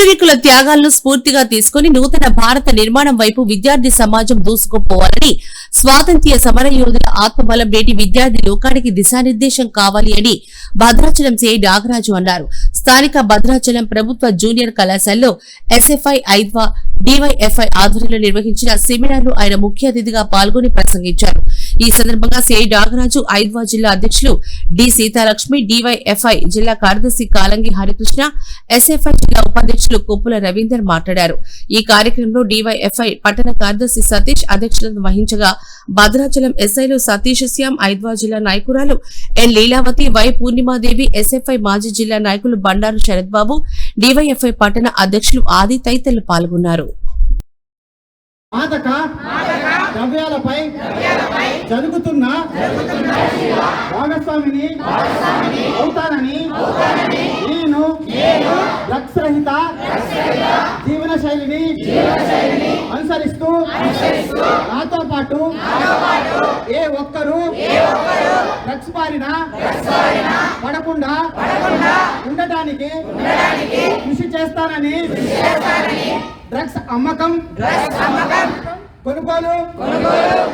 పూర్వీకుల త్యాగాలను స్ఫూర్తిగా తీసుకుని నూతన భారత నిర్మాణం వైపు విద్యార్థి సమాజం దూసుకుపోవాలని, స్వాతంత్ర్య సమర యోధుల ఆత్మబలం నేటి విద్యార్థి లోకానికి దిశానిర్దేశం కావాలి అని భద్రాచలం సిఐ నాగరాజు అన్నారు. స్థానిక భద్రాచలం ప్రభుత్వ జూనియర్ కళాశాలలో ఎస్ఎఫ్ఐ ఐద్వా డివైఎఫ్ఐ ఆధ్వర్యంలో నిర్వహించిన సెమినార్లో ఆయన ముఖ్య అతిథిగా పాల్గొని ప్రసంగించారు. ఈ సందర్భంగా సిఐ నాగరాజు ఐద్వా జిల్లా అధ్యక్షులు డి సీతాలక్ష్మి, డివైఎఫ్ఐ జిల్లా కార్యదర్శి కాలంగి హరికృష్ణ, ఎస్ఎఫ్ఐ జిల్లా ఉపాధ్యక్షులు కొప్పుల రవీందర్ మాట్లాడారు. ఈ కార్యక్రమంలో డివైఎఫ్ఐ పట్టణ కార్యదర్శి సతీష్ అధ్యక్షతన వహించగా భద్రాచలం ఎస్ఐలు సతీష్ శ్యామ్, ఐద్వా జిల్లా నాయకురాలు ఎన్ లీలావతి, వై పూర్ణిమాదేవి, ఎస్ఎఫ్ఐ మాజీ జిల్లా నాయకులు బండారు శరత్ బాబు, డివైఎఫ్ఐ పట్టణ అధ్యక్షులు ఆది తదితరులు పాల్గొన్నారు. మాదక ద్రవ్యాలపై జరుగుతున్న భాగస్వామిని అవుతానని నేను డ్రగ్స్ రహిత జీవన శైలిని అనుసరిస్తూ నాతో పాటు ఏ ఒక్కరూ డ్రగ్స్ బారిన పడకుండా ఉండటానికి కృషి చేస్తానని, డ్రగ్స్ అమ్మకం, కొనుగోలు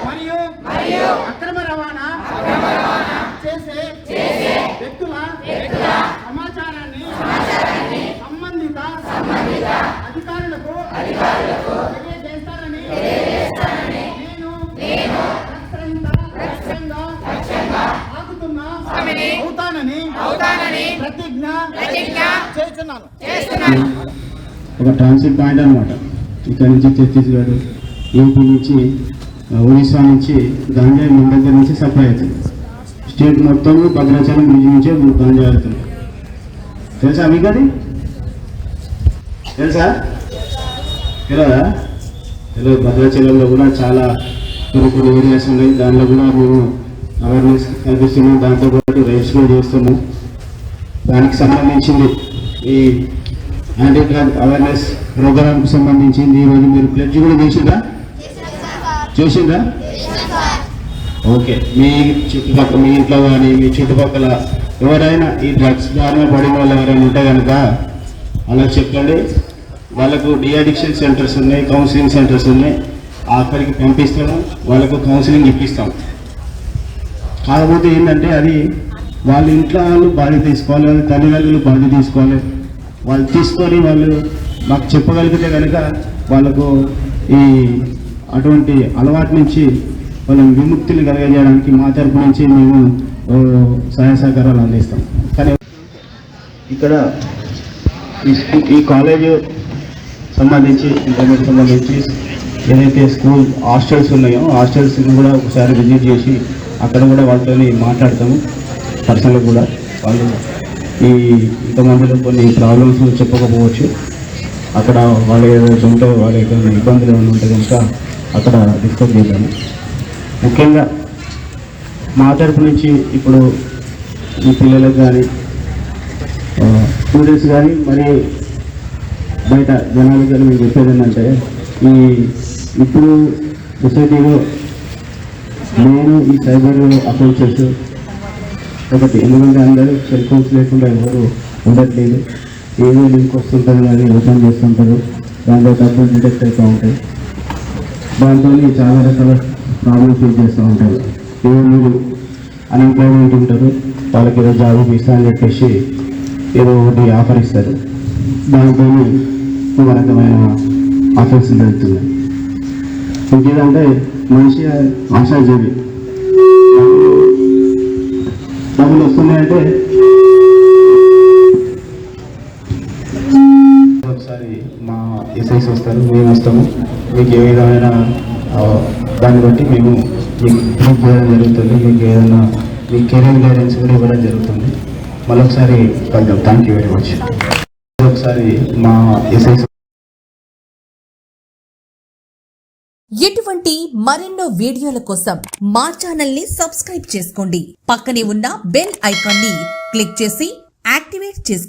మరియు అక్రమ రవాణా చేసే వ్యక్తుల సమాచారాన్ని సంబంధిత అధికారులకు తెలియజేస్తానని నేను అవుతానని ప్రతిజ్ఞ చేస్తున్నాను. ఒక ట్రాన్సిట్ పాయింట్ అనమాట. ఇక్కడ నుంచి ఛత్తీస్గఢ్, యూపీ నుంచి, ఒడిశా నుంచి గంజాయి మన దగ్గర నుంచి సప్లై అవుతుంది. స్టేట్ మొత్తం భద్రాచలం బ్రిడ్జ్ నుంచే గంజాయి అవుతుంది. తెలుసా మీకు? అది తెలుసా? తెలియదా? తెలియదు. భద్రాచలంలో కూడా చాలా కొన్ని ఏరియాస్ ఉన్నాయి. దానిలో కూడా మేము అవేర్నెస్ కల్పిస్తున్నాం. దాంతోపాటు రైడ్స్ కూడా చేస్తున్నాం. దానికి సంబంధించింది ఈ యాంటీ డ్రగ్ అవేర్నెస్ ప్రోగ్రామ్కి సంబంధించింది ఈరోజు మీరు ప్లెడ్జ్ కూడా చేసిందా? ఓకే. మీ చుట్టుపక్కల, మీ ఇంట్లో కానీ మీ చుట్టుపక్కల ఎవరైనా ఈ డ్రగ్స్ బారిన పడిన వాళ్ళు ఎవరైనా ఉంటే కనుక అలా చెప్పండి. వాళ్ళకు డిఅడిక్షన్ సెంటర్స్ ఉన్నాయి, కౌన్సిలింగ్ సెంటర్స్ ఉన్నాయి. అక్కడికి పంపిస్తాము, వాళ్ళకు కౌన్సిలింగ్ ఇప్పిస్తాం. కాకపోతే ఏంటంటే అది వాళ్ళ ఇంట్లో వాళ్ళు బాధ్యత తీసుకోవాలి, వాళ్ళ తల్లిదండ్రులు బాధ్యత తీసుకోవాలి. వాళ్ళు తీసుకొని వాళ్ళు మాకు చెప్పగలిగితే కనుక వాళ్ళకు ఈ అటువంటి అలవాటు నుంచి వాళ్ళని విముక్తిని కలిగజేయడానికి మా తరపు నుంచి మేము సహాయ సహకారాలు అందిస్తాం. కానీ ఇక్కడ ఈ కాలేజ్ సంబంధించి, ఇంటర్మీడియట్ సంబంధించి ఏదైతే స్కూల్ హాస్టల్స్ ఉన్నాయో హాస్టల్స్ని కూడా ఒకసారి విజిట్ చేసి అక్కడ కూడా వాళ్ళతో మాట్లాడతాము. పర్సనల్గా కూడా వాళ్ళు ఇంతమందిలో కొన్ని ప్రాబ్లమ్స్ చెప్పకపోవచ్చు. అక్కడ వాళ్ళు ఏదైతే ఉంటే వాళ్ళ ఏదైనా ఇబ్బందులు ఏమైనా ఉంటే కనుక అక్కడ డిస్కస్ చేద్దాము. ముఖ్యంగా మా తరపు నుంచి ఇప్పుడు ఈ పిల్లలకు కానీ స్టూడెంట్స్ కానీ మరి బయట జనాలు కానీ మేము చెప్పేది ఏంటంటే ఇప్పుడు సొసైటీలో నేను ఈ సైబర్ అఫెన్సెస్ ఒకటి, ఎందుకంటే అందరూ సెల్ ఫోన్స్ లేకుండా ఎవరు ఉండట్లేదు. ఏదో లింక్ వస్తుంటుంది కానీ ఓపెన్ చేస్తుంటారు, దాంట్లో డబ్బులు డిటెక్ట్ అవుతూ ఉంటాయి. దాంతో చాలా రకాల ప్రాబ్లమ్ ఫేస్ చేస్తూ ఉంటారు. మీరు అన్ఎంప్లాయ్మెంట్ ఉంటారు, వాళ్ళకి ఏదో జాబ్ ఇస్తా అని చెప్పేసి ఏదో ఒకటి ఆఫర్ ఇస్తారు. దాంతో ఒక రకమైన ఆఫర్స్ జరుగుతున్నాయి. ఇంకేదంటే మనిషి ఆశాజీవి, డబ్బులు వస్తున్నాయంటే ఒకసారి మా ఎస్ఐస్ వస్తారు, మేము వస్తాము. మీకు ఏ విధమైన దాన్ని బట్టి మేము మీకు ప్రూఫ్ చేయడం జరుగుతుంది. మీకు ఏదైనా మీ కెరీర్ గైడెన్స్ కూడా ఇవ్వడం జరుగుతుంది. మరొకసారి కలుద్దాం. Thank you very much. ఒకసారి మా ఎస్ఐస్. ఇటువంటి మరెన్నో వీడియోల కోసం మా ఛానల్ ని సబ్స్క్రైబ్ చేసుకోండి. పక్కనే ఉన్న బెల్ ఐకాన్ ని క్లిక్ చేసి యాక్టివేట్ చేసుకోండి.